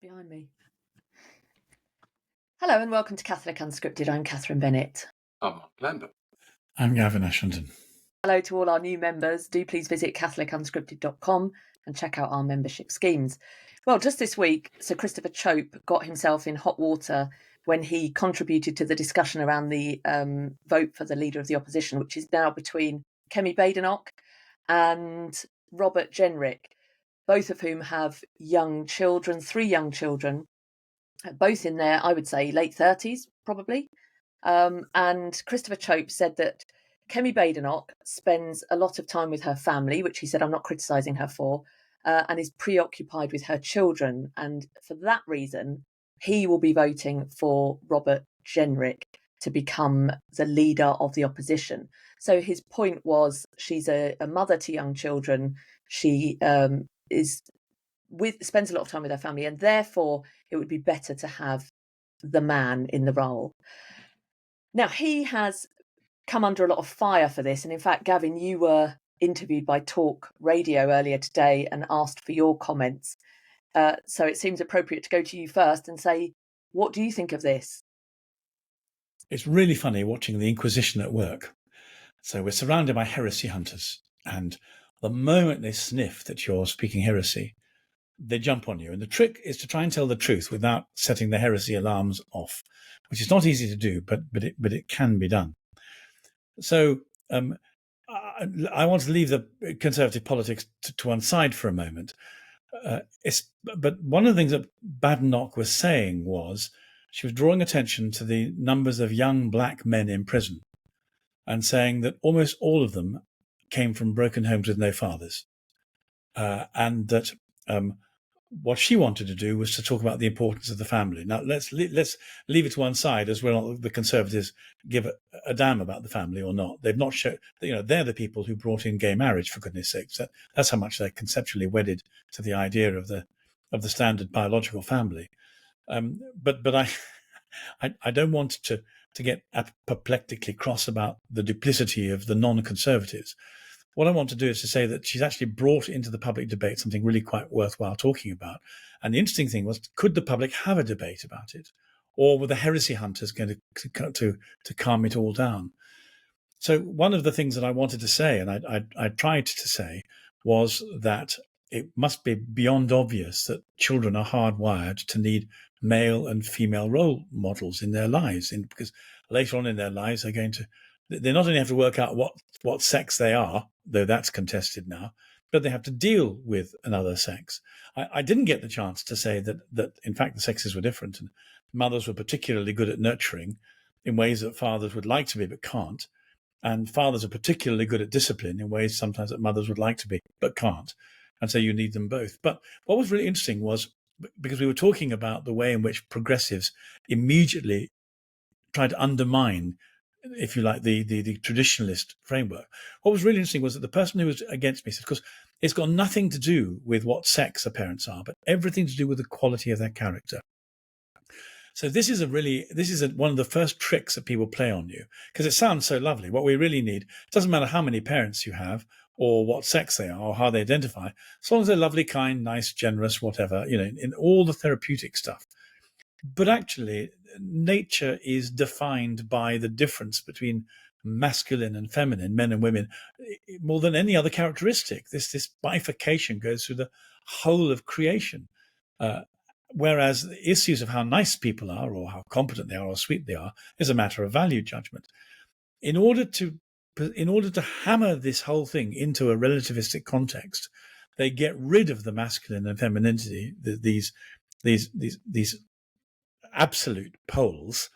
behind me. Hello and welcome to Catholic Unscripted. I'm Catherine Bennett. I'm Mark Lambert. I'm Gavin Ashenden. Hello to all our new members. Do please visit catholicunscripted.com and check out our membership schemes. Well, just this week, Sir Christopher Chope got himself in hot water when he contributed to the discussion around the vote for the Leader of the Opposition, which is now between Kemi Badenoch and Robert Jenrick, both of whom have young children, 3 young children, both in their, I would say, late 30s, probably. And Christopher Chope said that Kemi Badenoch spends a lot of time with her family, which he said I'm not criticising her for, and is preoccupied with her children. And for that reason, he will be voting for Robert Jenrick to become the leader of the opposition. So his point was she's a mother to young children. She spends a lot of time with her family, and therefore it would be better to have the man in the role. Now, he has come under a lot of fire for this. And in fact, Gavin, you were interviewed by Talk Radio earlier today and asked for your comments. So it seems appropriate to go to you first and say, what do you think of this? It's really funny watching the Inquisition at work. So we're surrounded by heresy hunters. And the moment they sniff that you're speaking heresy, they jump on you. And the trick is to try and tell the truth without setting the heresy alarms off, which is not easy to do, but it can be done. So I want to leave the conservative politics to one side for a moment. But one of the things that Badenoch was saying was she was drawing attention to the numbers of young black men in prison and saying that almost all of them came from broken homes with no fathers. And that what she wanted to do was to talk about the importance of the family. Now, let's leave it to one side as well. The Conservatives give a damn about the family or not. They've not shown, they're the people who brought in gay marriage, for goodness sakes. That's how much they're conceptually wedded to the idea of the standard biological family. But I don't want to get apoplectically cross about the duplicity of the non-conservatives. What I want to do is to say that she's actually brought into the public debate something really quite worthwhile talking about. And the interesting thing was, could the public have a debate about it? Or were the heresy hunters going to calm it all down? So one of the things that I wanted to say, and I tried to say, was that it must be beyond obvious that children are hardwired to need male and female role models in their lives, because later on in their lives they not only have to work out what sex they are, though that's contested now, but they have to deal with another sex. I didn't get the chance to say that in fact the sexes were different, and mothers were particularly good at nurturing in ways that fathers would like to be but can't, and fathers are particularly good at discipline in ways sometimes that mothers would like to be but can't, and so you need them both. But what was really interesting was, because we were talking about the way in which progressives immediately tried to undermine, if you like, the traditionalist framework. What was really interesting was that the person who was against me said, of course, it's got nothing to do with what sex the parents are, but everything to do with the quality of their character. So this is one of the first tricks that people play on you, because it sounds so lovely. What we really need, it doesn't matter how many parents you have or what sex they are or how they identify, as long as they're lovely, kind, nice, generous, whatever, in all the therapeutic stuff. But actually, nature is defined by the difference between masculine and feminine, men and women, more than any other characteristic. This bifurcation goes through the whole of creation. Whereas the issues of how nice people are or how competent they are or sweet they are is a matter of value judgment. In order to hammer this whole thing into a relativistic context, they get rid of the masculine and femininity, these absolute poles,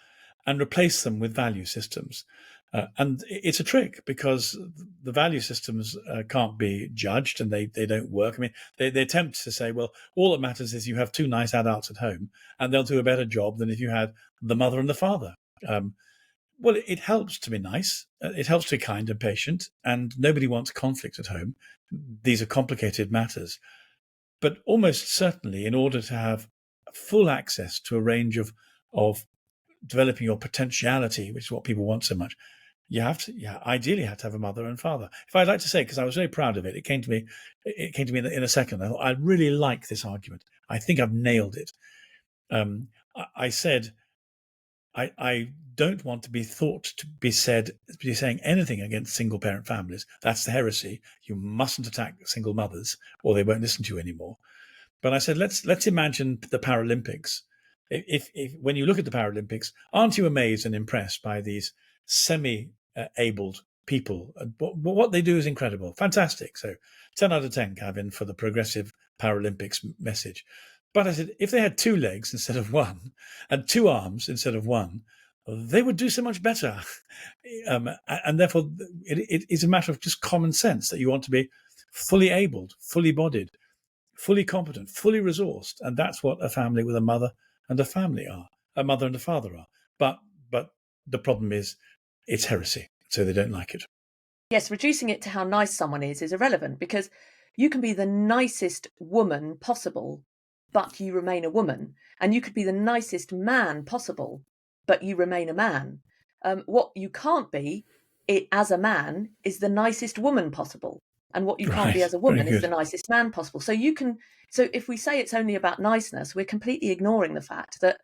and replace them with value systems. And it's a trick, because the value systems can't be judged and they don't work. I mean, they attempt to say, well, all that matters is you have 2 nice adults at home and they'll do a better job than if you had the mother and the father. Well, it helps to be nice. It helps to be kind and patient, and nobody wants conflict at home. These are complicated matters. But almost certainly, in order to have full access to a range of developing your potentiality, which is what people want so much, Ideally you have to have a mother and father. If I'd like to say, because I was very proud of it, it came to me in a second. I thought, I really like this argument. I think I've nailed it. I said, I don't want to be thought to be saying anything against single parent families. That's the heresy. You mustn't attack single mothers or they won't listen to you anymore. But I said, let's imagine the Paralympics. If when you look at the Paralympics, aren't you amazed and impressed by these semi-abled people? What they do is incredible, fantastic. So 10 out of 10, Gavin, for the progressive Paralympics message. But I said, if they had 2 legs instead of 1 and 2 arms instead of 1, they would do so much better. And therefore, it is a matter of just common sense that you want to be fully abled, fully bodied, fully competent, fully resourced, and that's what a family with a mother and a father are. But the problem is, it's heresy, so they don't like it. Yes, reducing it to how nice someone is irrelevant, because you can be the nicest woman possible, but you remain a woman, and you could be the nicest man possible, but you remain a man. What you can't be as a man is the nicest woman possible, and what you can't be Right, as a very woman is the good. nicest man possible. So if we say it's only about niceness, we're completely ignoring the fact that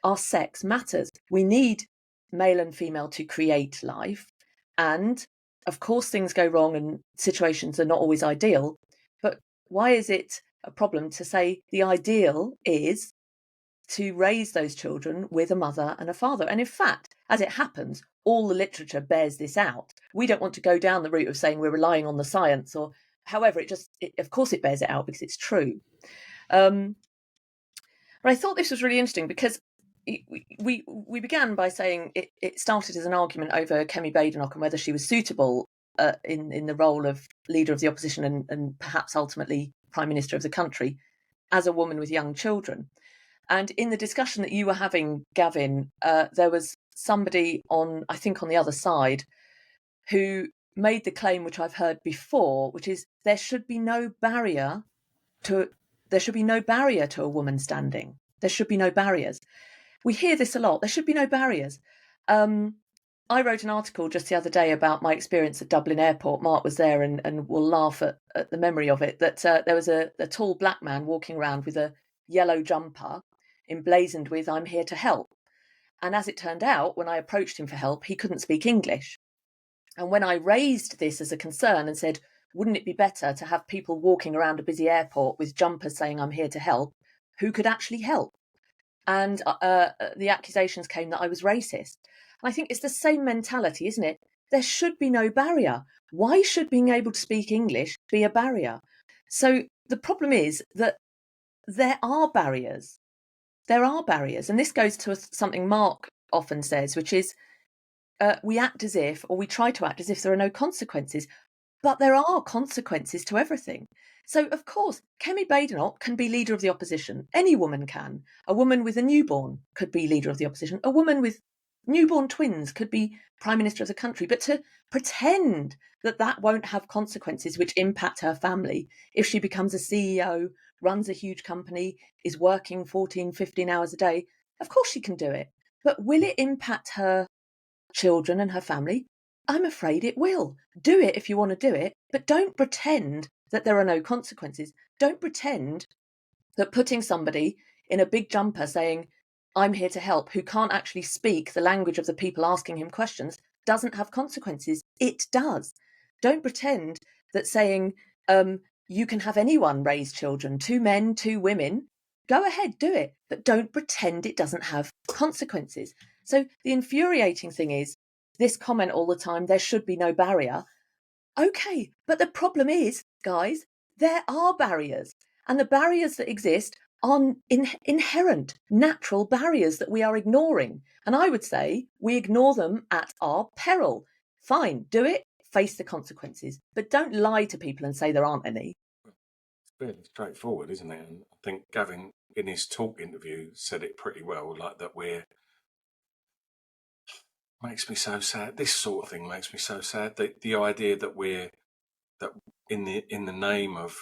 our sex matters. We need male and female to create life, and of course things go wrong and situations are not always ideal, but why is it a problem to say the ideal is to raise those children with a mother and a father? And in fact, as it happens, all the literature bears this out. We don't want to go down the route of saying we're relying on the science, or however, of course it bears it out because it's true. But I thought this was really interesting because we began by saying it started as an argument over Kemi Badenoch and whether she was suitable in the role of leader of the opposition and perhaps ultimately prime minister of the country as a woman with young children. And in the discussion that you were having, Gavin, there was somebody I think on the other side, who made the claim, which I've heard before, which is there should be no barrier to a woman standing. There should be no barriers. We hear this a lot. There should be no barriers. I wrote an article just the other day about my experience at Dublin Airport. Mark was there and will laugh at the memory of it, that there was a tall black man walking around with a yellow jumper emblazoned with "I'm here to help." And as it turned out, when I approached him for help, he couldn't speak English. And when I raised this as a concern and said, wouldn't it be better to have people walking around a busy airport with jumpers saying "I'm here to help," who could actually help? And the accusations came that I was racist. And I think it's the same mentality, isn't it? There should be no barrier. Why should being able to speak English be a barrier? So the problem is that there are barriers. There are barriers. And this goes to something Mark often says, which is we act as if, or we try to act as if there are no consequences. But there are consequences to everything. So, of course, Kemi Badenoch can be leader of the opposition. Any woman can. A woman with a newborn could be leader of the opposition. A woman with newborn twins could be prime minister of the country. But to pretend that that won't have consequences which impact her family if she becomes a CEO, runs a huge company, is working 14, 15 hours a day, of course she can do it. But will it impact her children and her family? I'm afraid it will. Do it if you want to do it, but don't pretend that there are no consequences. Don't pretend that putting somebody in a big jumper saying, "I'm here to help," who can't actually speak the language of the people asking him questions, doesn't have consequences. It does. Don't pretend that saying, you can have anyone raise children, 2 men, 2 women. Go ahead, do it, but don't pretend it doesn't have consequences. So the infuriating thing is this comment all the time, there should be no barrier. Okay, but the problem is, guys, there are barriers. And the barriers that exist are inherent, natural barriers that we are ignoring. And I would say we ignore them at our peril. Fine, do it, face the consequences, but don't lie to people and say there aren't any. It's fairly straightforward, isn't it? And I think Gavin, in his talk interview, said it pretty well, like that makes me so sad. This sort of thing makes me so sad. The idea that that in the name of,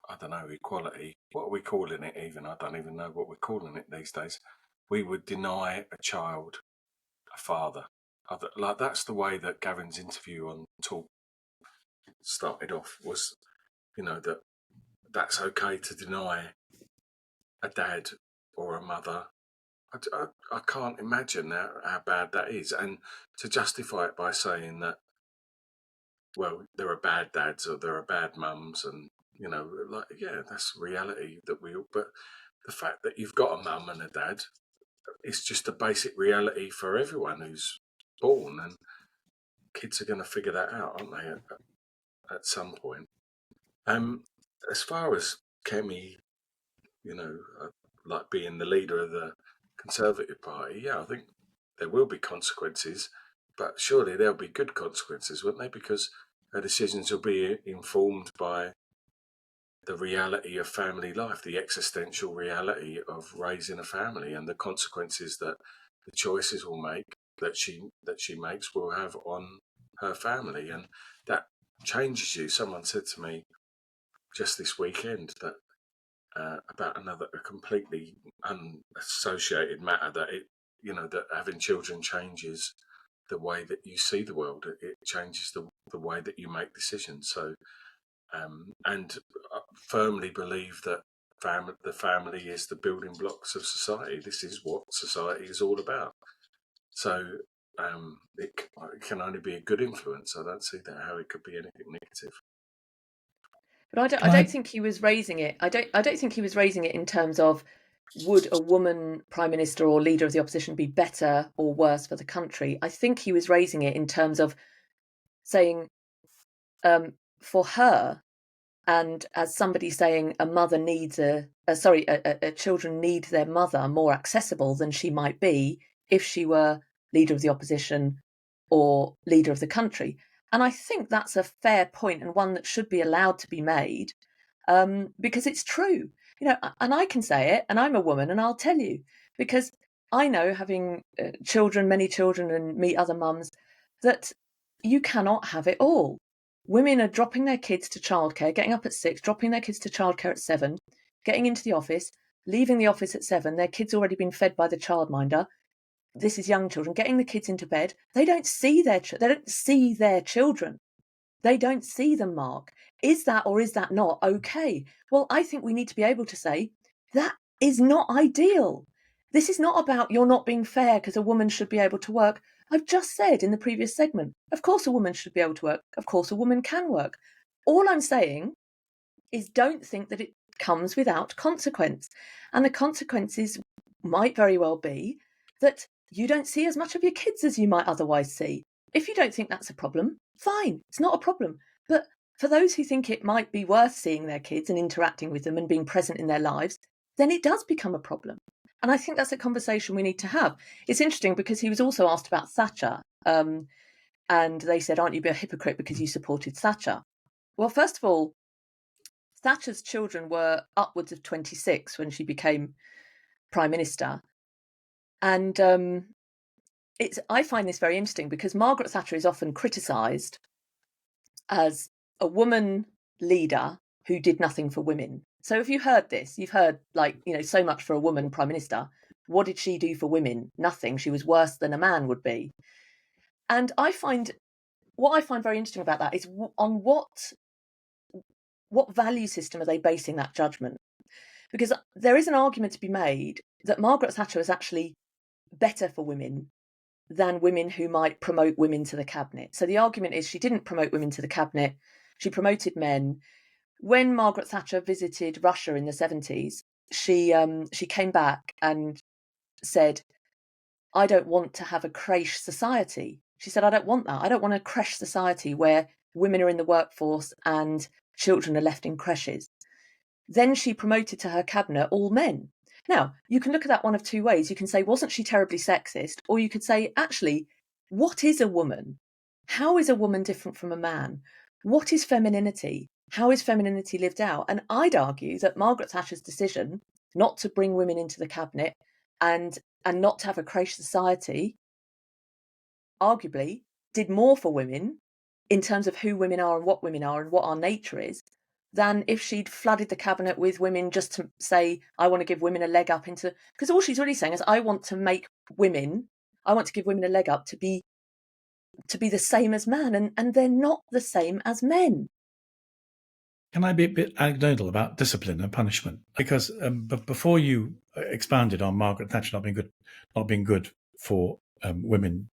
I don't know, equality, what are we calling it even? I don't even know what we're calling it these days. We would deny a child a father. like that's the way that Gavin's interview on Talk started off, was, that that's okay to deny a dad or a mother. I can't imagine how bad that is, and to justify it by saying that, well, there are bad dads or there are bad mums, and that's reality that but the fact that you've got a mum and a dad, it's just a basic reality for everyone who's born, and kids are going to figure that out, aren't they, at some point. As far as Kemi, like being the leader of the Conservative Party, I think there will be consequences, but surely there'll be good consequences, won't they? Because her decisions will be informed by the reality of family life, the existential reality of raising a family, and the consequences that the choices that she makes will have on her family, and that changes you. Someone said to me just this weekend that about a completely unassociated matter, that having children changes the way that you see the world. It changes the way that you make decisions. So, and I firmly believe that the family is the building blocks of society. This is what society is all about. So it can only be a good influence. I don't see how it could be anything negative. But I don't think he was raising it. I don't think he was raising it in terms of, would a woman prime minister or leader of the opposition be better or worse for the country? I think he was raising it in terms of saying, for her, and as somebody saying a mother needs children need their mother more accessible than she might be if she were leader of the opposition or leader of the country. And I think that's a fair point, and one that should be allowed to be made, because it's true. And I can say it, and I'm a woman, and I'll tell you, because I know, having many children, and meet other mums, that you cannot have it all. Women are dropping their kids to childcare, getting up at 6, dropping their kids to childcare at 7, getting into the office, leaving the office at 7, their kids already been fed by the childminder. This is young children, getting the kids into bed. They don't see their children. They don't see them, Mark. Is that or is that not okay? Well, I think we need to be able to say that is not ideal. This is not about you're not being fair because a woman should be able to work. I've just said in the previous segment, of course a woman should be able to work. Of course a woman can work. All I'm saying is don't think that it comes without consequence. And the consequences might very well be that you don't see as much of your kids as you might otherwise see. If you don't think that's a problem, fine, it's not a problem. But for those who think it might be worth seeing their kids and interacting with them and being present in their lives, then it does become a problem. And I think that's a conversation we need to have. It's interesting because he was also asked about Thatcher, and they said, aren't you a hypocrite because you supported Thatcher? Well, first of all, Thatcher's children were upwards of 26 when she became Prime Minister. And I find this very interesting because Margaret Thatcher is often criticised as a woman leader who did nothing for women. So have you heard this? You've heard, so much for a woman Prime Minister. What did she do for women? Nothing. She was worse than a man would be. And what I find very interesting about that is on what value system are they basing that judgment? Because there is an argument to be made that Margaret Thatcher was actually better for women than women who might promote women to the cabinet. So the argument is she didn't promote women to the cabinet, she promoted men. When Margaret Thatcher visited Russia in the 70s, she came back and said, I don't want to have a creche society. She said, I don't want that. I don't want a creche society where women are in the workforce and children are left in creches. Then she promoted to her cabinet all men. Now, you can look at that one of two ways. You can say, wasn't she terribly sexist? Or you could say, actually, what is a woman? How is a woman different from a man? What is femininity? How is femininity lived out? And I'd argue that Margaret Thatcher's decision not to bring women into the cabinet and not to have a creche society, arguably, did more for women in terms of who women are and what our nature is, than if she'd flooded the cabinet with women just to say, I want to give women a leg up into... Because all she's really saying is, I want to give women a leg up to be to be the same as man, and they're not the same as men. Can I be a bit anecdotal about discipline and punishment? Because before you expounded on Margaret Thatcher not being good for women,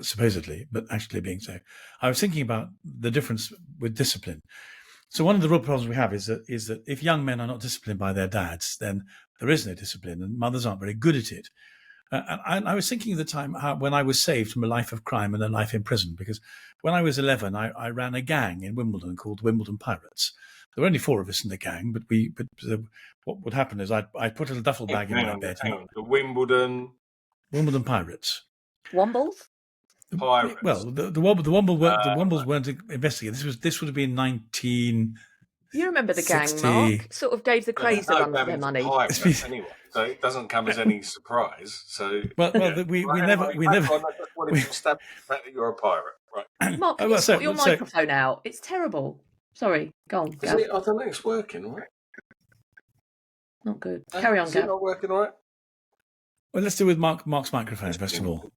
supposedly, but actually being so, I was thinking about the difference with discipline. So one of the real problems we have is that if young men are not disciplined by their dads, then there is no discipline, and mothers aren't very good at it. And I was thinking of the time when I was saved from a life of crime and a life in prison, because when I was 11, I ran a gang in Wimbledon called Wimbledon Pirates. There were only 4 of us in the gang, but what would happen is I'd put a duffel bag in my bed. The Wimbledon Pirates. Wombles? Pirates. Well, the Wombles weren't investigated. This would have been 19. You remember the gang, Mark? Sort of gave the craze a run for their money. Pirates, anyway, so it doesn't come as any surprise. So we never. What if you stab the fact that you're a pirate, right? Mark, can you sort your microphone out? It's terrible. Sorry, go on. I don't know. It's working, right? Not good. Carry on, Is Gav. it not working, all right? Well, let's do with Mark's microphone first of all.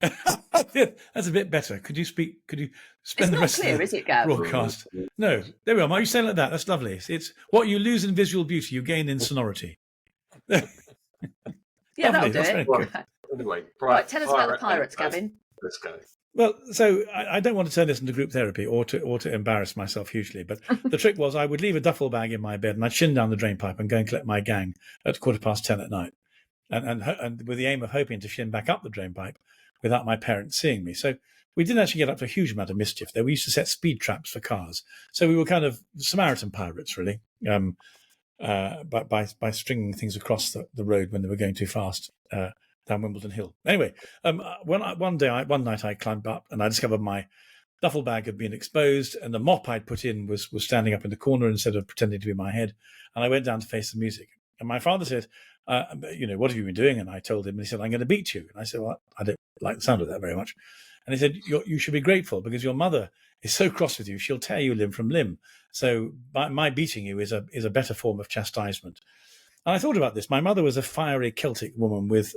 That's a bit better. Could you speak? Could you spend the rest of the broadcast? No, there we are. Mark, you say it like that. That's lovely. It's what you lose in visual beauty, you gain in sonority. Yeah, that'll do it. Anyway, right, tell us about the pirates, Gavin. Let's go. Well, so I don't want to turn this into group therapy or to embarrass myself hugely, but the trick was I would leave a duffel bag in my bed and I'd shin down the drain pipe and go and collect my gang at 10:15 at night, and with the aim of hoping to shin back up the drain pipe without my parents seeing me. So we didn't actually get up to a huge amount of mischief there. We used to set speed traps for cars, so we were kind of Samaritan pirates, really, by stringing things across the road when they were going too fast. Down Wimbledon Hill. Anyway, one night I climbed up and I discovered my duffel bag had been exposed and the mop I'd put in was standing up in the corner instead of pretending to be my head. And I went down to face the music. And my father said, what have you been doing? And I told him, and he said, I'm going to beat you. And I said, well, I don't like the sound of that very much. And he said, you should be grateful because your mother is so cross with you, she'll tear you limb from limb. So my beating you is a better form of chastisement. And I thought about this. My mother was a fiery Celtic woman with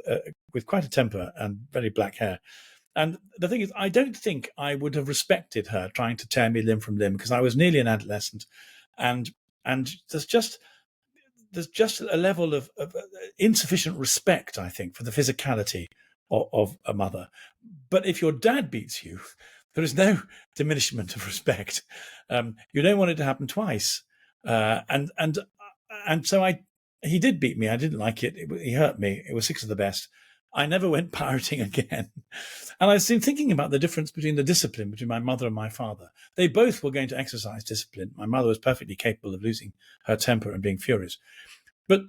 quite a temper and very black hair. And the thing is, I don't think I would have respected her trying to tear me limb from limb because I was nearly an adolescent, and there's just a level of insufficient respect, I think, for the physicality of a mother. But if your dad beats you, there is no diminishment of respect. You don't want it to happen twice, and so he did beat me. I didn't like it. He hurt me. It was 6 of the best. I never went pirating again. And I've been thinking about the difference between the discipline between my mother and my father. They both were going to exercise discipline. My mother was perfectly capable of losing her temper and being furious. But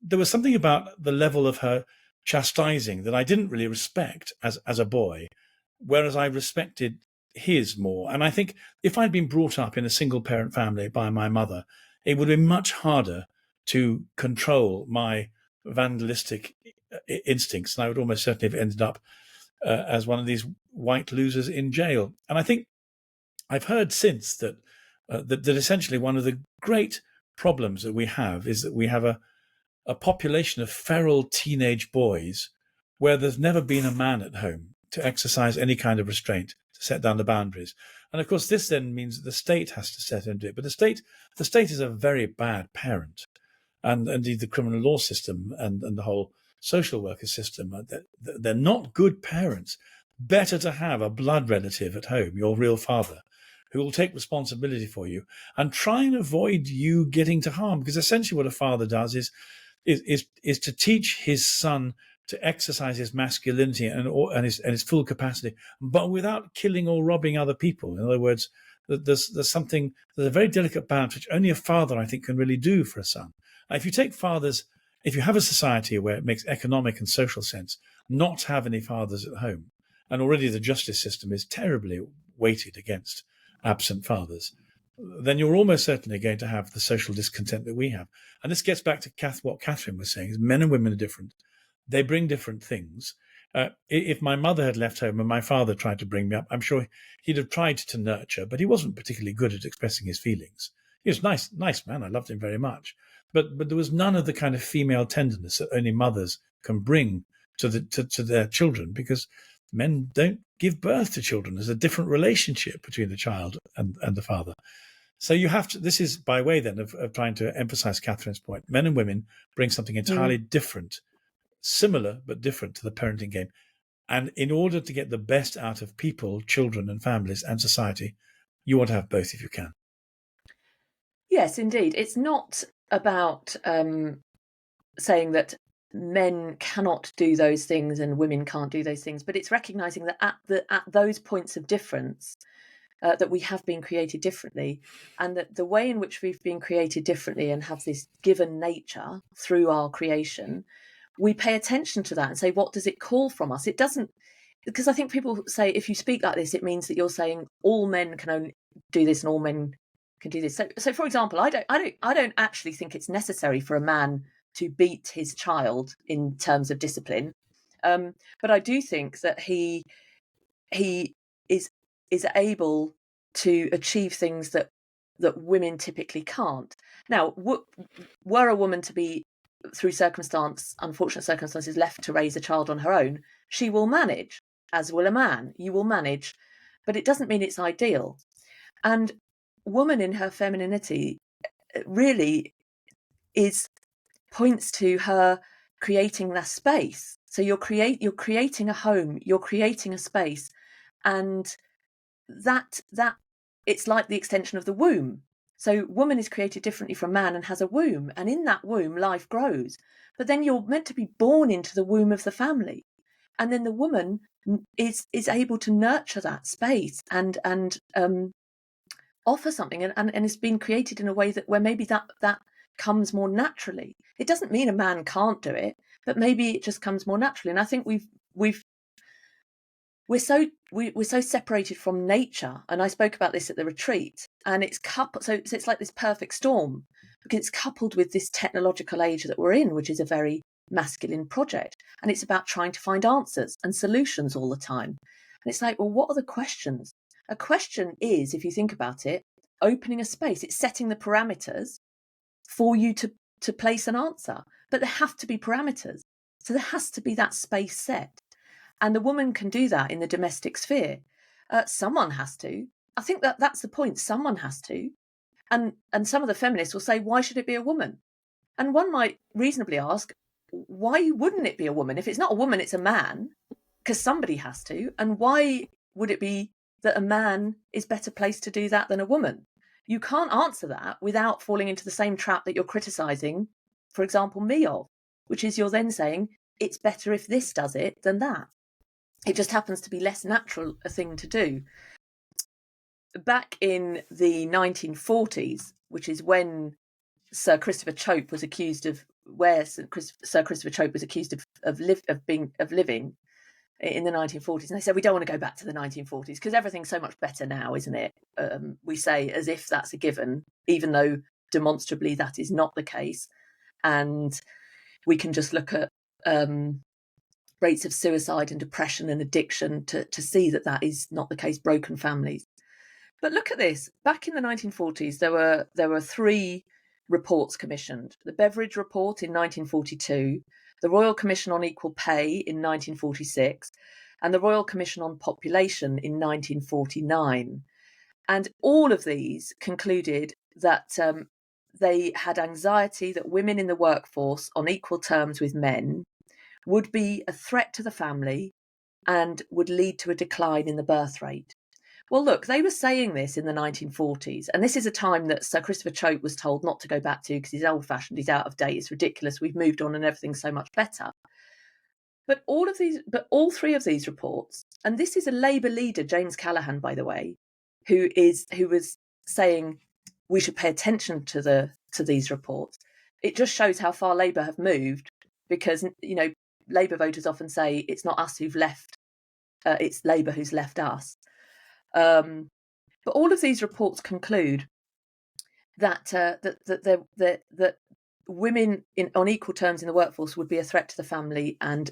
there was something about the level of her chastising that I didn't really respect as a boy, whereas I respected his more. And I think if I'd been brought up in a single-parent family by my mother, it would have been much harder to control my vandalistic instincts, and I would almost certainly have ended up as one of these white losers in jail. And I think I've heard since that essentially one of the great problems that we have is that we have a population of feral teenage boys where there's never been a man at home to exercise any kind of restraint, to set down the boundaries. And of course, this then means that the state has to step into it. But the state is a very bad parent. And indeed, the criminal law system and the whole social worker system, they're not good parents. Better to have a blood relative at home, your real father, who will take responsibility for you and try and avoid you getting to harm. Because essentially what a father does is to teach his son to exercise his masculinity and his full capacity, but without killing or robbing other people. In other words, there's a very delicate balance which only a father, I think, can really do for a son. If you have a society where it makes economic and social sense not to have any fathers at home, and already the justice system is terribly weighted against absent fathers, then you're almost certainly going to have the social discontent that we have. And this gets back to what Catherine was saying, is men and women are different. They bring different things. If my mother had left home and my father tried to bring me up, I'm sure he'd have tried to nurture, but he wasn't particularly good at expressing his feelings. He was nice man. I loved him very much. But there was none of the kind of female tenderness that only mothers can bring to their children, because Men don't give birth to children. There's a different relationship between the child and the father. So you have to, this is by way then of trying to emphasize Catherine's point. Men and women bring something entirely different, similar but different to the parenting game. And in order to get the best out of people, children and families and society, you want to have both if you can. Yes, indeed. It's not about saying that men cannot do those things and women can't do those things, but it's recognizing that at those points of difference, that we have been created differently, and that the way in which we've been created differently and have this given nature through our creation, we pay attention to that and say, what does it call from us? It doesn't, because I think people say if you speak like this, it means that you're saying all men can only do this and all men can do this. So for example, I don't actually think it's necessary for a man to beat his child in terms of discipline, but I do think that he is able to achieve things that women typically can't. Now, were a woman to be, through unfortunate circumstances, left to raise a child on her own, she will manage, as will a man. You will manage, but it doesn't mean it's ideal. And woman in her femininity really points to her creating that space. So you're creating a home, you're creating a space, and that it's like the extension of the womb. So woman is created differently from man and has a womb, and in that womb life grows. But then you're meant to be born into the womb of the family, and then the woman is able to nurture that space and offer something, and it's been created in a way that where maybe that comes more naturally. It doesn't mean a man can't do it, but maybe it just comes more naturally. And I think we're so separated from nature, and I spoke about this at the retreat, and it's coupled, so it's like this perfect storm, because it's coupled with this technological age that we're in, which is a very masculine project, and it's about trying to find answers and solutions all the time. And it's like, well, what are the questions? A question is, if you think about it, opening a space. It's setting the parameters for you to place an answer, but there have to be parameters, so there has to be that space set. And the woman can do that in the domestic sphere. Someone has to. I think that's the point. Someone has to. And some of the feminists will say, why should it be a woman? And one might reasonably ask, why wouldn't it be a woman? If it's not a woman, it's a man, because somebody has to. And why would it be that a man is better placed to do that than a woman? You can't answer that without falling into the same trap that you're criticising, for example, me of, which is you're then saying, it's better if this does it than that. It just happens to be less natural a thing to do. Back in the 1940s, which is when Sir Christopher Chope was accused of Sir Christopher Chope was accused of living in the 1940s, and they said we don't want to go back to the 1940s because everything's so much better now, isn't it? We say as if that's a given, even though demonstrably that is not the case, and we can just look at rates of suicide and depression and addiction to see that is not the case. Broken families. But look at this. Back in the 1940s, there were three reports commissioned: the Beveridge Report in 1942, the Royal Commission on Equal Pay in 1946, and the Royal Commission on Population in 1949. And all of these concluded that they had anxiety that women in the workforce on equal terms with men would be a threat to the family and would lead to a decline in the birth rate. Well, look, they were saying this in the 1940s, and this is a time that Sir Christopher Chope was told not to go back to because he's old-fashioned, he's out of date, it's ridiculous, we've moved on and everything's so much better. But all three of these reports, and this is a Labour leader, James Callaghan, by the way, who was saying we should pay attention to these reports. It just shows how far Labour have moved, because Labour voters often say it's not us who've left, it's Labour who's left us. But all of these reports conclude that that women on equal terms in the workforce would be a threat to the family and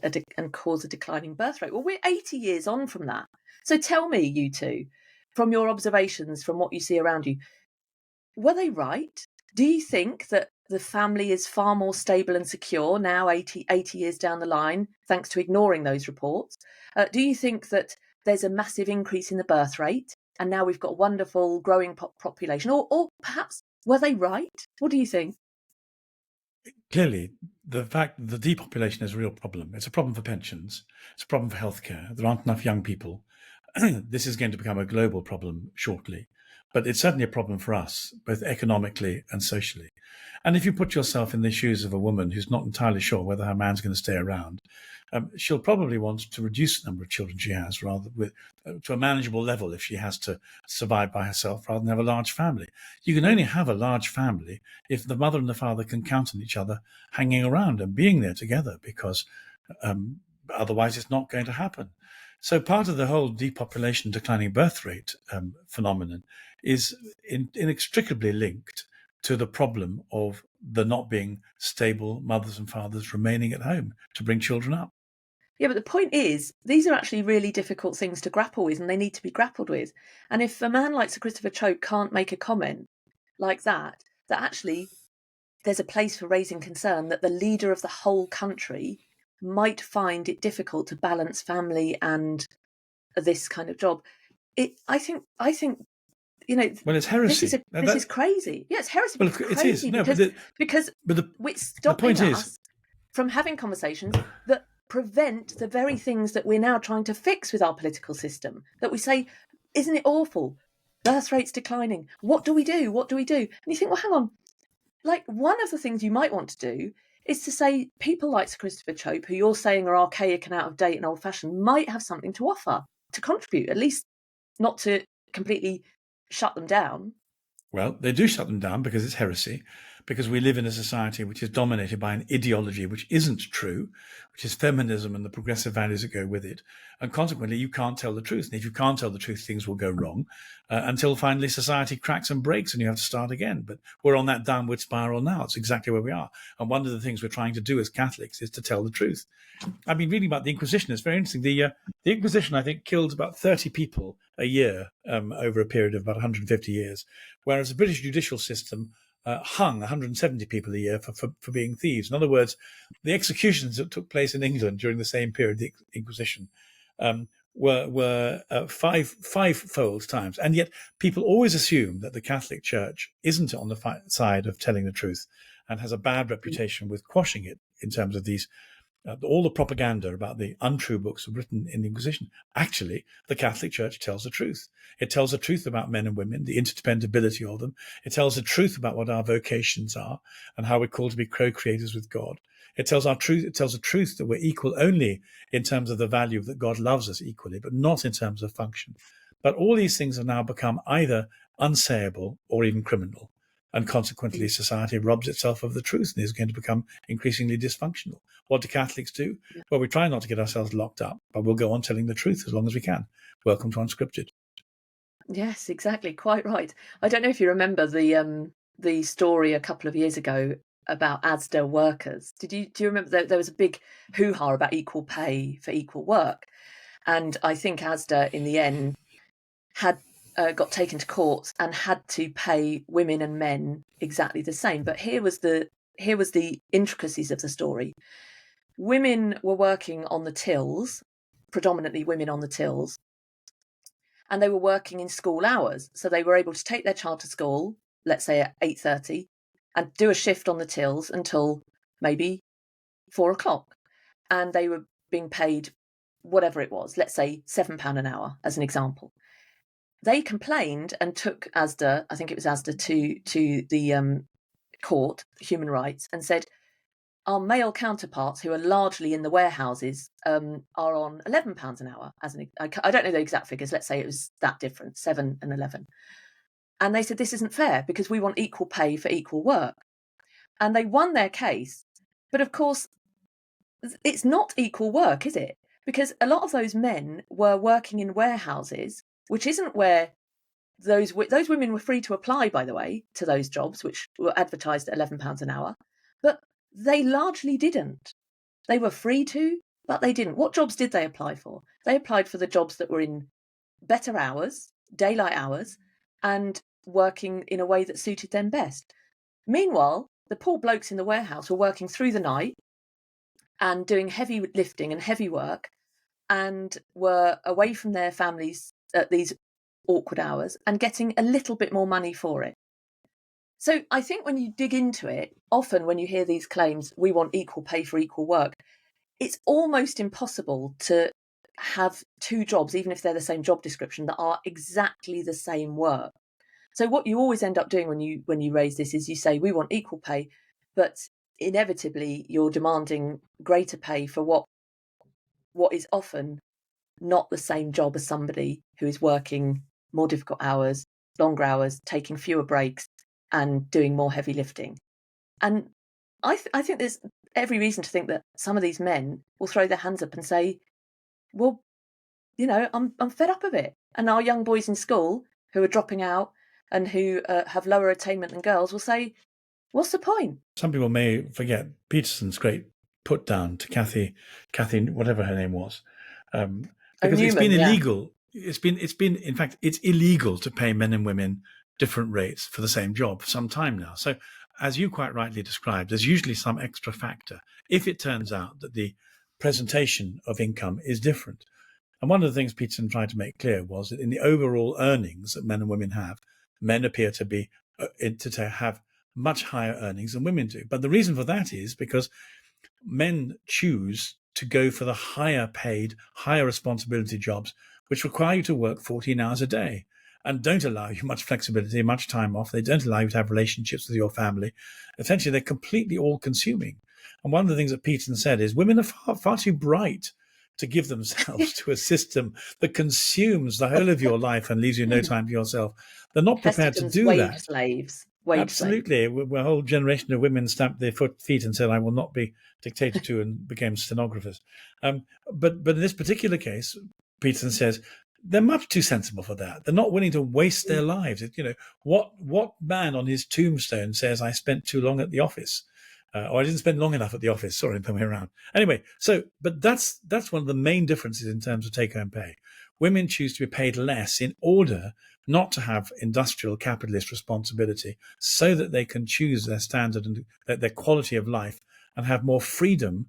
cause a declining birth rate. Well, we're 80 years on from that. So tell me, you two, from your observations, from what you see around you, were they right? Do you think that the family is far more stable and secure now, 80 years down the line, thanks to ignoring those reports? Do you think that there's a massive increase in the birth rate, and now we've got a wonderful growing population? Or perhaps, were they right? What do you think? Clearly, the fact that the depopulation is a real problem. It's a problem for pensions. It's a problem for healthcare. There aren't enough young people. This is going to become a global problem shortly. But it's certainly a problem for us, both economically and socially. And if you put yourself in the shoes of a woman who's not entirely sure whether her man's going to stay around, she'll probably want to reduce the number of children she has rather to a manageable level if she has to survive by herself rather than have a large family. You can only have a large family if the mother and the father can count on each other hanging around and being there together, because otherwise it's not going to happen. So part of the whole depopulation, declining birth rate phenomenon is inextricably linked to the problem of the not being stable mothers and fathers remaining at home to bring children up. Yeah, but the point is, these are actually really difficult things to grapple with, and they need to be grappled with. And if a man like Sir Christopher Chope can't make a comment like that actually there's a place for raising concern that the leader of the whole country might find it difficult to balance family and this kind of job. I think well, it's heresy. This is crazy. Yeah, it's heresy. Well, it's it crazy is. No, because it's stopping us from having conversations that prevent the very things that we're now trying to fix with our political system. That we say, isn't it awful? Birth rate's declining. What do we do? What do we do? And you think, well, hang on. Like, one of the things you might want to do is to say people like Sir Christopher Chope, who you're saying are archaic and out of date and old fashioned, might have something to offer, to contribute, at least not to completely shut them down. Well, they do shut them down because it's heresy, because we live in a society which is dominated by an ideology which isn't true, which is feminism and the progressive values that go with it. And consequently, you can't tell the truth. And if you can't tell the truth, things will go wrong until finally society cracks and breaks and you have to start again. But we're on that downward spiral now. It's exactly where we are. And one of the things we're trying to do as Catholics is to tell the truth. I've been reading about the Inquisition. It's very interesting. The Inquisition, I think, killed about 30 people a year over a period of about 150 years, whereas the British judicial system hung 170 people a year for being thieves. In other words, the executions that took place in England during the same period, the Inquisition, were five-fold times. And yet people always assume that the Catholic Church isn't on the side of telling the truth and has a bad reputation with quashing it in terms of these all the propaganda about the untrue books written in the Inquisition. Actually, the Catholic Church tells the truth. It tells the truth about men and women, the interdependability of them. It tells the truth about what our vocations are and how we're called to be co-creators with God. It tells the truth that we're equal only in terms of the value that God loves us equally, but not in terms of function. But all these things have now become either unsayable or even criminal. And consequently, society robs itself of the truth and is going to become increasingly dysfunctional. What do Catholics do? Well, we try not to get ourselves locked up, but we'll go on telling the truth as long as we can. Welcome to Unscripted. Yes, exactly. Quite right. I don't know if you remember the story a couple of years ago about Asda workers. Do you remember that there was a big hoo-ha about equal pay for equal work? And I think Asda, in the end, had got taken to court and had to pay women and men exactly the same. But here was the intricacies of the story. Women were working on the tills, predominantly women on the tills, and they were working in school hours. So they were able to take their child to school, let's say at 8:30, and do a shift on the tills until maybe 4:00. And they were being paid whatever it was, let's say £7 an hour as an example. They complained and took Asda, I think it was Asda, to the court, human rights, and said, our male counterparts, who are largely in the warehouses, are on £11 an hour. I don't know the exact figures. Let's say it was that different, 7 and 11. And they said, this isn't fair because we want equal pay for equal work. And they won their case. But of course, it's not equal work, is it? Because a lot of those men were working in warehouses, which isn't where those women were free to apply, by the way, to those jobs, which were advertised at £11 an hour. But they largely didn't. They were free to, but they didn't. What jobs did they apply for? They applied for the jobs that were in better hours, daylight hours, and working in a way that suited them best. Meanwhile, the poor blokes in the warehouse were working through the night and doing heavy lifting and heavy work, and were away from their families at these awkward hours and getting a little bit more money for it. So I think when you dig into it, often when you hear these claims, we want equal pay for equal work, it's almost impossible to have two jobs, even if they're the same job description, that are exactly the same work. So what you always end up doing when you raise this is you say we want equal pay, but inevitably you're demanding greater pay for what is often not the same job as somebody who is working more difficult hours, longer hours, taking fewer breaks, and doing more heavy lifting. And I think there's every reason to think that some of these men will throw their hands up and say, well, I'm fed up of it. And our young boys in school who are dropping out and who have lower attainment than girls will say, what's the point? Some people may forget Peterson's great put down to Kathy, whatever her name was, because it's been illegal. Yeah. It's been, in fact, it's illegal to pay men and women different rates for the same job for some time now. So, as you quite rightly described, there's usually some extra factor if it turns out that the presentation of income is different. And one of the things Peterson tried to make clear was that in the overall earnings that men and women have, men appear to be to have much higher earnings than women do. But the reason for that is because men choose to go for the higher paid, higher responsibility jobs, which require you to work 14 hours a day and don't allow you much flexibility, much time off. They don't allow you to have relationships with your family. Essentially, they're completely all-consuming. And one of the things that Peterson said is women are far too bright to give themselves to a system that consumes the whole of your life and leaves you no time for yourself. They're not prepared to do that. Absolutely. A whole generation of women stamped their feet and said, I will not be dictated to, and became stenographers. But in this particular case, Peterson says, they're much too sensible for that. They're not willing to waste their lives. What man on his tombstone says, I spent too long at the office? Or I didn't spend long enough at the office. Sorry, the way around. Anyway, but that's one of the main differences in terms of take-home pay. Women choose to be paid less in order not to have industrial capitalist responsibility, so that they can choose their standard and their quality of life and have more freedom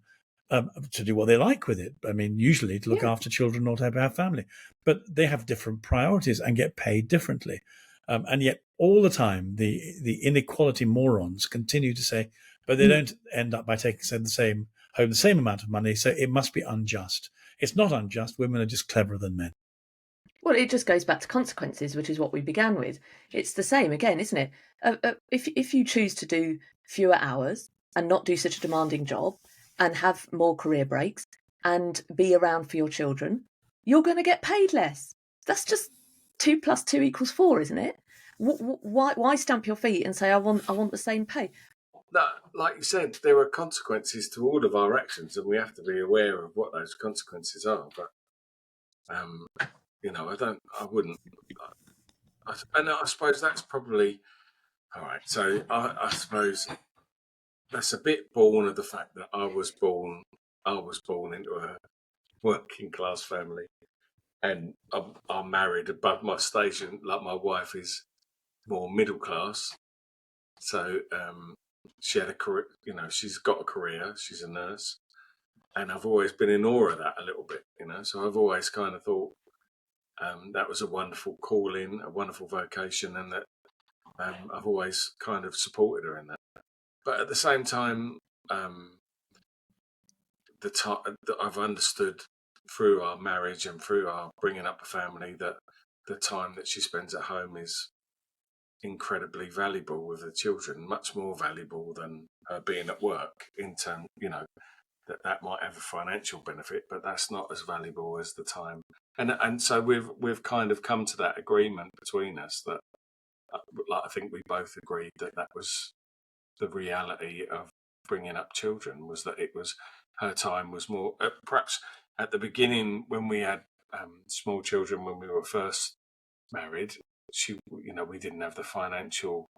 to do what they like with it. I mean, usually to look after children or to have family. But they have different priorities and get paid differently. And yet all the time, the inequality morons continue to say, but they don't end up by taking the same amount of money, so it must be unjust. It's not unjust. Women are just cleverer than men. Well, it just goes back to consequences, which is what we began with. It's the same again, isn't it? If you choose to do fewer hours and not do such a demanding job and have more career breaks and be around for your children, you're going to get paid less. That's just 2 + 2 = 4, isn't it? Why stamp your feet and say I want the same pay? No, like you said, there are consequences to all of our actions, and we have to be aware of what those consequences are. But I wouldn't. And I suppose that's probably all right. So I suppose that's a bit born of the fact that I was born into a working class family, and I'm married above my station. Like my wife is more middle class, so she had a career. She's got a career. She's a nurse, and I've always been in awe of that a little bit. So I've always kind of thought that was a wonderful calling, a wonderful vocation, and that I've always kind of supported her in that. But at the same time, the time that I've understood through our marriage and through our bringing up a family that the time that she spends at home is incredibly valuable with the children, much more valuable than her being at work. In terms, that might have a financial benefit, but that's not as valuable as the time. And so we've kind of come to that agreement between us that, I think we both agreed that was the reality of bringing up children, was that it was her time was more. Perhaps at the beginning when we had small children, when we were first married, we didn't have the financial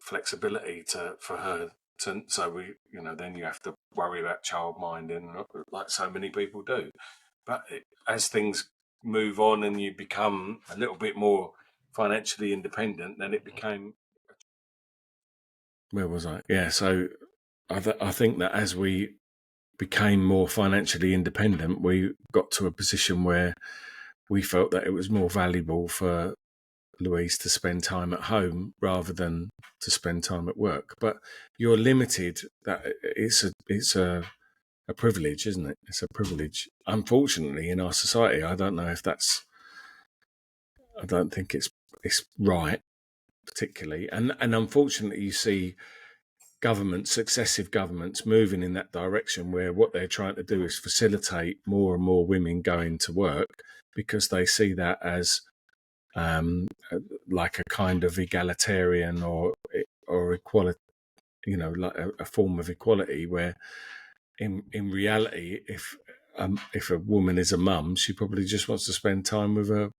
flexibility for her. So we, then you have to worry about childminding, like so many people do. But as things move on and you become a little bit more financially independent, then it became Where was I? Yeah, so I think that as we became more financially independent, we got to a position where we felt that it was more valuable for Louise to spend time at home rather than to spend time at work. But you're limited. That it's a privilege, isn't it? It's a privilege. Unfortunately, in our society, I don't know if that's. I don't think it's right, particularly, and unfortunately, you see successive governments moving in that direction where what they're trying to do is facilitate more and more women going to work because they see that as like a kind of egalitarian or equality, like a form of equality where in reality, if a woman is a mum, she probably just wants to spend time with her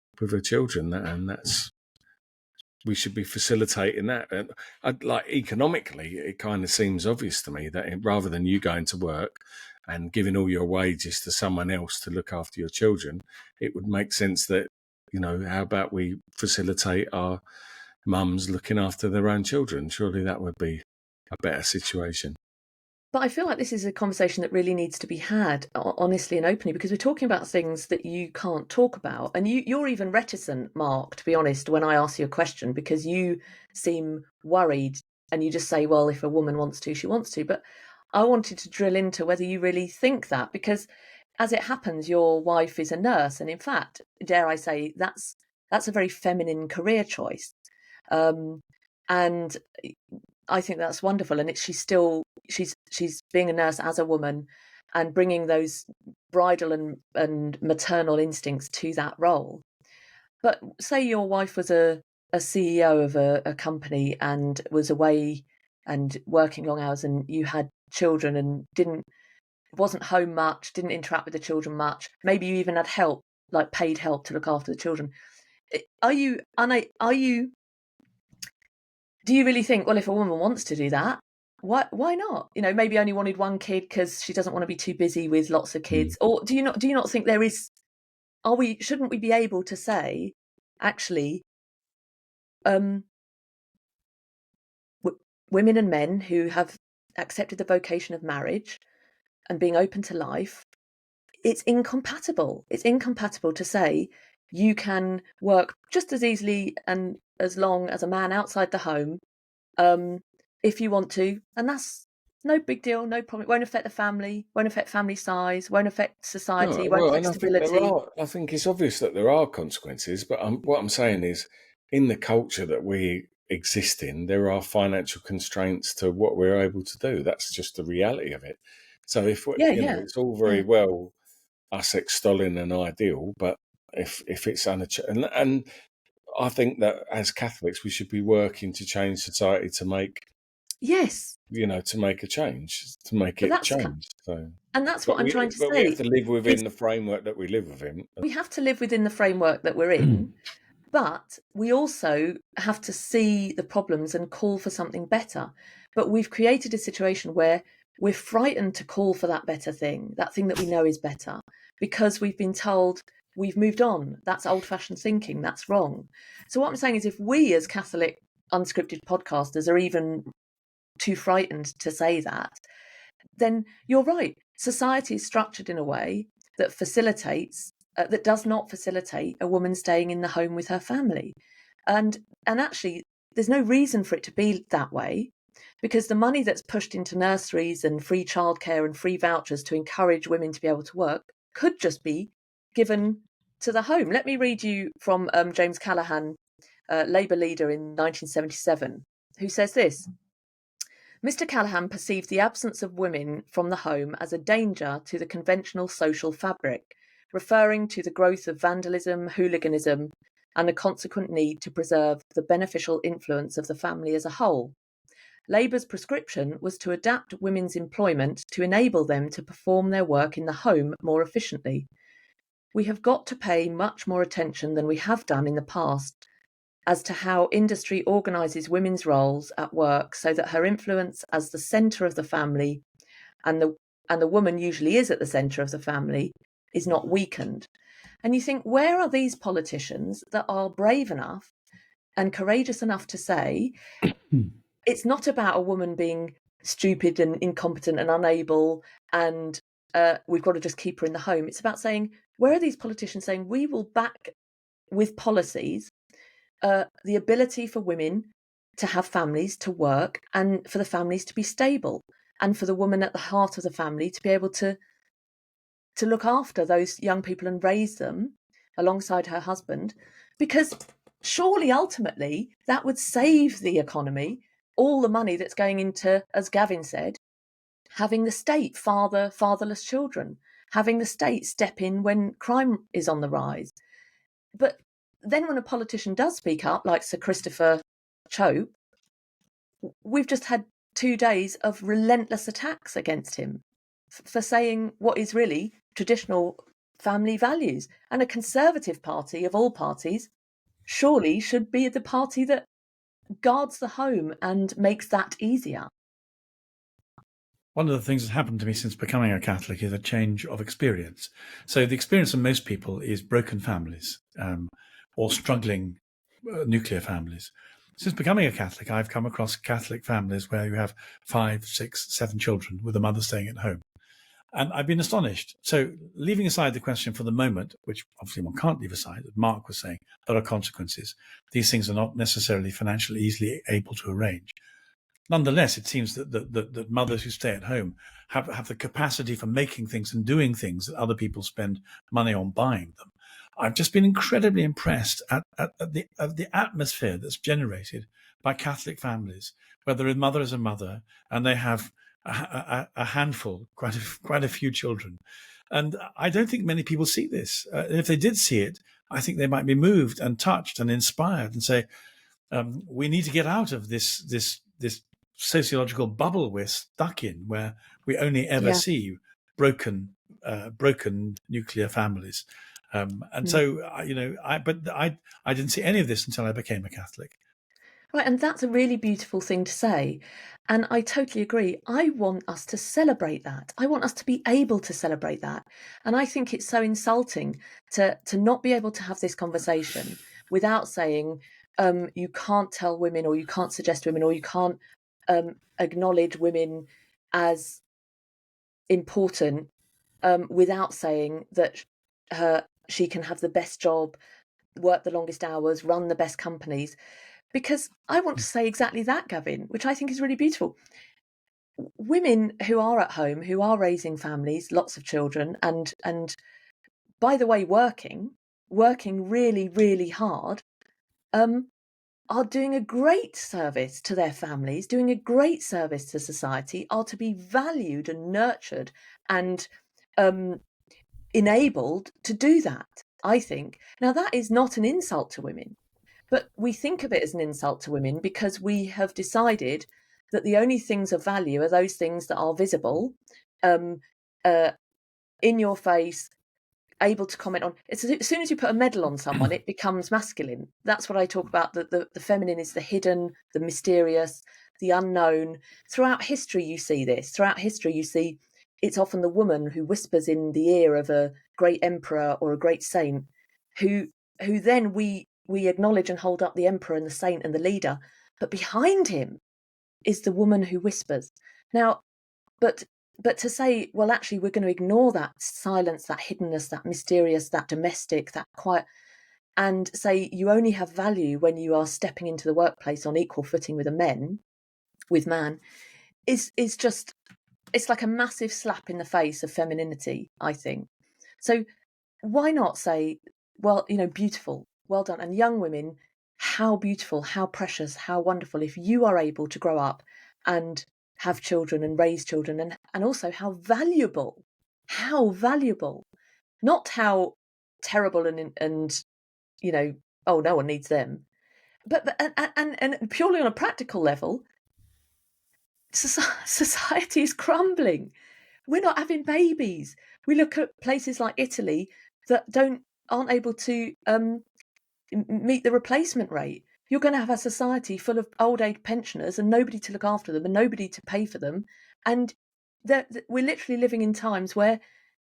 children, and that's we should be facilitating that. And like economically, it kind of seems obvious to me that rather than you going to work and giving all your wages to someone else to look after your children, it would make sense that, how about we facilitate our mums looking after their own children? Surely that would be a better situation. But I feel like this is a conversation that really needs to be had honestly and openly, because we're talking about things that you can't talk about. And you're even reticent, Mark, to be honest, when I ask you a question, because you seem worried and you just say, well, if a woman wants to, she wants to. But I wanted to drill into whether you really think that, because as it happens, your wife is a nurse. And in fact, dare I say, that's a very feminine career choice. And I think that's wonderful. And she's being a nurse as a woman and bringing those bridal and maternal instincts to that role. But say your wife was a CEO of a company and was away and working long hours, and you had children and wasn't home much, didn't interact with the children much. Maybe you even had help, like paid help to look after the children. Do you really think, well, if a woman wants to do that, why not? Maybe only wanted one kid because she doesn't want to be too busy with lots of kids. Or do you not think shouldn't we be able to say, actually, women and men who have accepted the vocation of marriage and being open to life, it's incompatible. It's incompatible to say you can work just as easily and as long as a man outside the home, if you want to, and that's no big deal, no problem. It won't affect the family, won't affect family size, won't affect society, won't affect stability. I think it's obvious that there are consequences, but what I'm saying is, in the culture that we exist in, there are financial constraints to what we're able to do. That's just the reality of it. So if it's all very well us extolling an ideal, but if it's and I think that as Catholics we should be working to change society to make to make a change, to make it change. And that's what I'm trying to say. But we have to live within the framework that we live within. We have to live within the framework that we're in, but we also have to see the problems and call for something better. But we've created a situation where we're frightened to call for that better thing, that thing that we know is better, because we've been told we've moved on. That's old-fashioned thinking. That's wrong. So what I'm saying is, if we as Catholic unscripted podcasters are even too frightened to say that, then you're right. Society is structured in a way that that does not facilitate a woman staying in the home with her family. And actually, there's no reason for it to be that way, because the money that's pushed into nurseries and free childcare and free vouchers to encourage women to be able to work could just be given to the home. Let me read you from James Callaghan, Labour leader in 1977, who says this. Mr. Callaghan perceived the absence of women from the home as a danger to the conventional social fabric, referring to the growth of vandalism, hooliganism, and the consequent need to preserve the beneficial influence of the family as a whole. Labour's prescription was to adapt women's employment to enable them to perform their work in the home more efficiently. We have got to pay much more attention than we have done in the past as to how industry organises women's roles at work so that her influence as the centre of the family, and the woman usually is at the centre of the family, is not weakened. And you think, where are these politicians that are brave enough and courageous enough to say, it's not about a woman being stupid and incompetent and unable and we've got to just keep her in the home. It's about saying, where are these politicians saying we will back with policies the ability for women to have families, to work, and for the families to be stable, and for the woman at the heart of the family to be able to look after those young people and raise them alongside her husband, because surely ultimately that would save the economy all the money that's going into, as Gavin said, having the state father fatherless children, having the state step in when crime is on the rise. But then when a politician does speak up, like Sir Christopher Chope, we've just had 2 days of relentless attacks against him for saying what is really traditional family values. And a Conservative Party, of all parties, surely should be the party that guards the home and makes that easier. One of the things that's happened to me since becoming a Catholic is a change of experience. So the experience of most people is broken families or struggling nuclear families. Since becoming a Catholic, I've come across Catholic families where you have 5, 6, 7 children with a mother staying at home. And I've been astonished. So leaving aside the question for the moment, which obviously one can't leave aside, as Mark was saying, there are consequences. These things are not necessarily financially easily able to arrange. Nonetheless, it seems that mothers who stay at home have the capacity for making things and doing things that other people spend money on buying them. I've just been incredibly impressed at the atmosphere that's generated by Catholic families, where the mother is a mother and they have a handful, quite a few children. And I don't think many people see this. If they did see it, I think they might be moved and touched and inspired and say, we need to get out of this sociological bubble we're stuck in, where we only ever see broken nuclear families. So, I didn't see any of this until I became a Catholic. Right, and that's a really beautiful thing to say. And I totally agree. I want us to celebrate that. I want us to be able to celebrate that. And I think it's so insulting to not be able to have this conversation without saying you can't tell women, or you can't suggest women, or you can't acknowledge women as important without saying that she can have the best job, work the longest hours, run the best companies. Because I want to say exactly that, Gavin, which I think is really beautiful. Women who are at home, who are raising families, lots of children, and by the way, working really, really hard, are doing a great service to their families, doing a great service to society, are to be valued and nurtured and enabled to do that, I think. Now, that is not an insult to women. But we think of it as an insult to women because we have decided that the only things of value are those things that are visible, in your face, able to comment on. As soon as you put a medal on someone, it becomes masculine. That's what I talk about. The feminine is the hidden, the mysterious, the unknown. Throughout history, you see this. Throughout history, you see it's often the woman who whispers in the ear of a great emperor or a great saint, who then we acknowledge and hold up the emperor and the saint and the leader, but behind him is the woman who whispers. Now, but to say, well, actually, we're going to ignore that silence, that hiddenness, that mysterious, that domestic, that quiet, and say you only have value when you are stepping into the workplace on equal footing with man, is just, it's like a massive slap in the face of femininity, I think. So why not say, well, beautiful, well done. And young women, how beautiful, how precious, how wonderful if you are able to grow up and have children and raise children, and also how valuable, not how terrible and oh, no one needs them, but and purely on a practical level, society is crumbling. We're not having babies. We look at places like Italy that aren't able to meet the replacement rate. You're going to have a society full of old age pensioners and nobody to look after them and nobody to pay for them. And we're literally living in times where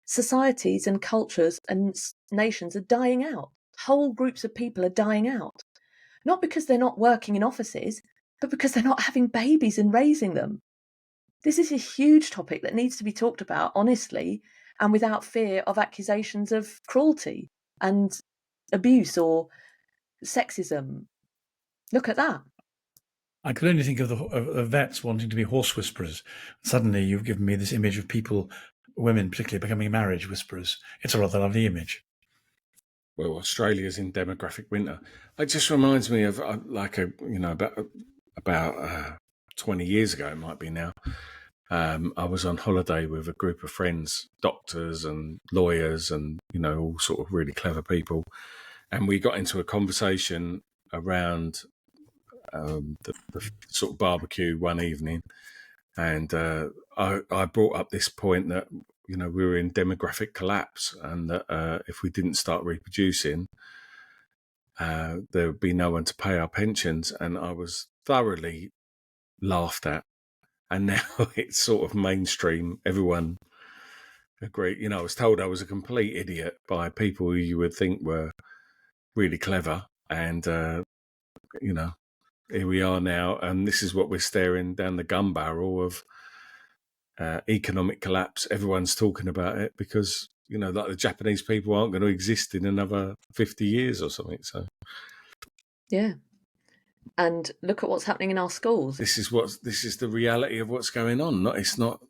societies and cultures and nations are dying out. Whole groups of people are dying out. Not because they're not working in offices, but because they're not having babies and raising them. This is a huge topic that needs to be talked about honestly and without fear of accusations of cruelty and abuse or sexism. Look at that. I could only think of the vets wanting to be horse whisperers. Suddenly you've given me this image of people, women particularly, becoming marriage whisperers. It's a rather lovely image. Well, Australia's in demographic winter. It just reminds me of about 20 years ago, it might be now. I was on holiday with a group of friends, doctors and lawyers and, all sort of really clever people. And we got into a conversation around the sort of barbecue one evening. And I brought up this point that, we were in demographic collapse and that if we didn't start reproducing, there would be no one to pay our pensions. And I was thoroughly laughed at. And now it's sort of mainstream. Everyone agreed. I was told I was a complete idiot by people who you would think were really clever. And, here we are now. And this is what we're staring down the gun barrel of economic collapse. Everyone's talking about it because, like the Japanese people aren't going to exist in another 50 years or something. So, yeah. And look at what's happening in our schools. This is the reality of what's going on. It's not,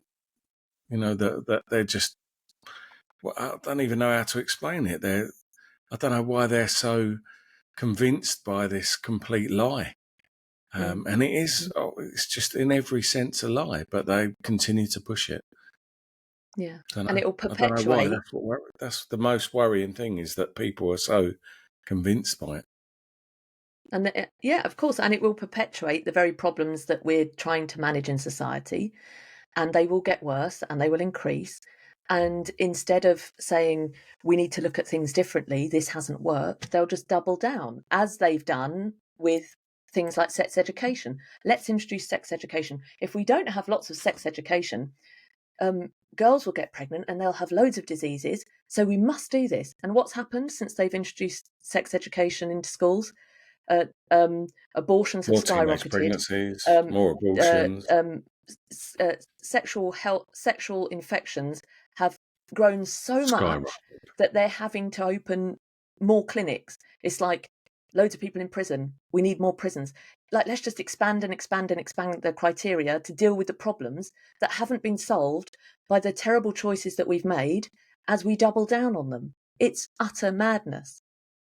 that they're just. Well, I don't even know how to explain it. I don't know why they're so convinced by this complete lie. And it is. It's just in every sense a lie, but they continue to push it. Yeah, and it will perpetuate. I don't know why. That's the most worrying thing, is that people are so convinced by it. And yeah, of course, and it will perpetuate the very problems that we're trying to manage in society, and they will get worse and they will increase. And instead of saying we need to look at things differently, this hasn't worked, they'll just double down, as they've done with things like sex education. Let's introduce sex education. If we don't have lots of sex education, girls will get pregnant and they'll have loads of diseases. So we must do this. And what's happened since they've introduced sex education into schools? Abortions have skyrocketed. Pregnancies, more abortions. Sexual infections have grown so much that they're having to open more clinics. It's like loads of people in prison. We need more prisons. Like, let's just expand the criteria to deal with the problems that haven't been solved by the terrible choices that we've made as we double down on them. It's utter madness.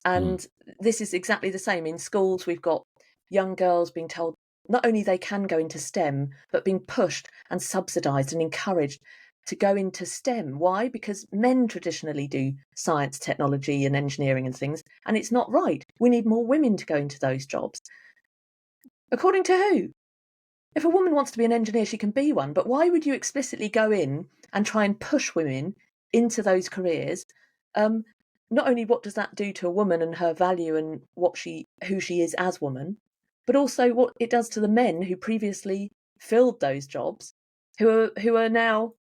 And this is exactly the same. In schools, we've got young girls being told not only they can go into STEM, but being pushed and subsidised and encouraged to go into STEM. Why? Because men traditionally do science, technology and engineering and things, and it's not right. We need more women to go into those jobs. According to who? If a woman wants to be an engineer, she can be one, but why would you explicitly go in and try and push women into those careers? Not only what does that do to a woman and her value and who she is as woman, but also what it does to the men who previously filled those jobs, who are now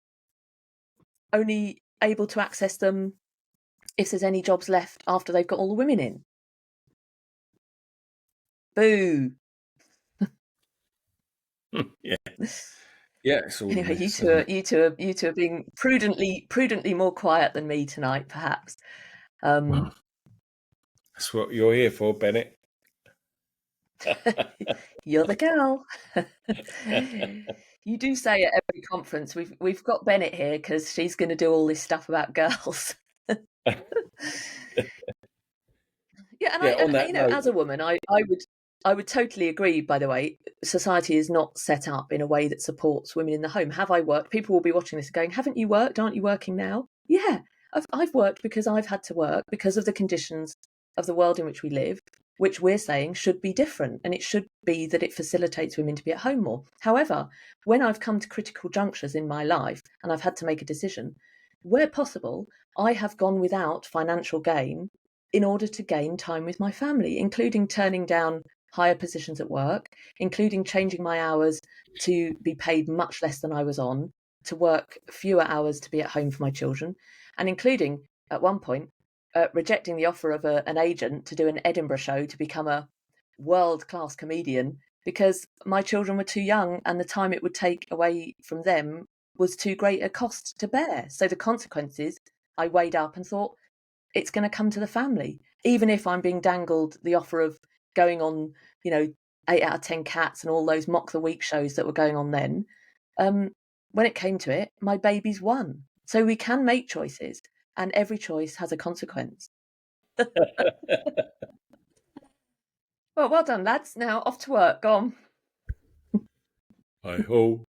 only able to access them if there's any jobs left after they've got all the women in. Boo. Yeah. Yeah. It's all Anyway, you two are being prudently more quiet than me tonight, perhaps. Well, that's what you're here for, Bennett. You're the girl. You do say at every conference, we've got Bennett here because she's going to do all this stuff about girls. Yeah, and as a woman, I would totally agree. By the way, society is not set up in a way that supports women in the home. Have I worked? People will be watching this and going, "Haven't you worked? Aren't you working now?" Yeah, I've worked because I've had to work because of the conditions of the world in which we live, which we're saying should be different, and it should be that it facilitates women to be at home more. However, when I've come to critical junctures in my life and I've had to make a decision, where possible, I have gone without financial gain in order to gain time with my family, including turning down higher positions at work, including changing my hours to be paid much less than I was on, to work fewer hours to be at home for my children, and including, at one point, rejecting the offer of an agent to do an Edinburgh show to become a world-class comedian because my children were too young and the time it would take away from them was too great a cost to bear. So the consequences I weighed up and thought, it's going to come to the family, even if I'm being dangled the offer of going on, 8 out of 10 cats and all those mock the week shows that were going on then. When it came to it, my babies won. So we can make choices, and every choice has a consequence. Well done, lads. Now off to work. Go on. Hi ho,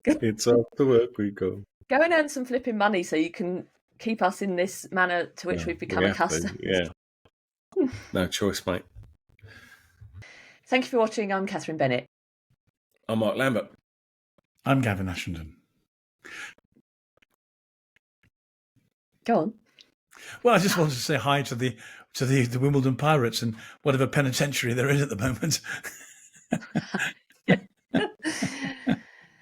it's off to work we go. Go and earn some flipping money so you can keep us in this manner to which we've become accustomed. No choice, mate. Thank you for watching. I'm Catherine Bennett. I'm Mark Lambert. I'm Gavin Ashenden. Go on. Well, I just wanted to say hi to the Wimbledon Pirates and whatever penitentiary they're in at the moment.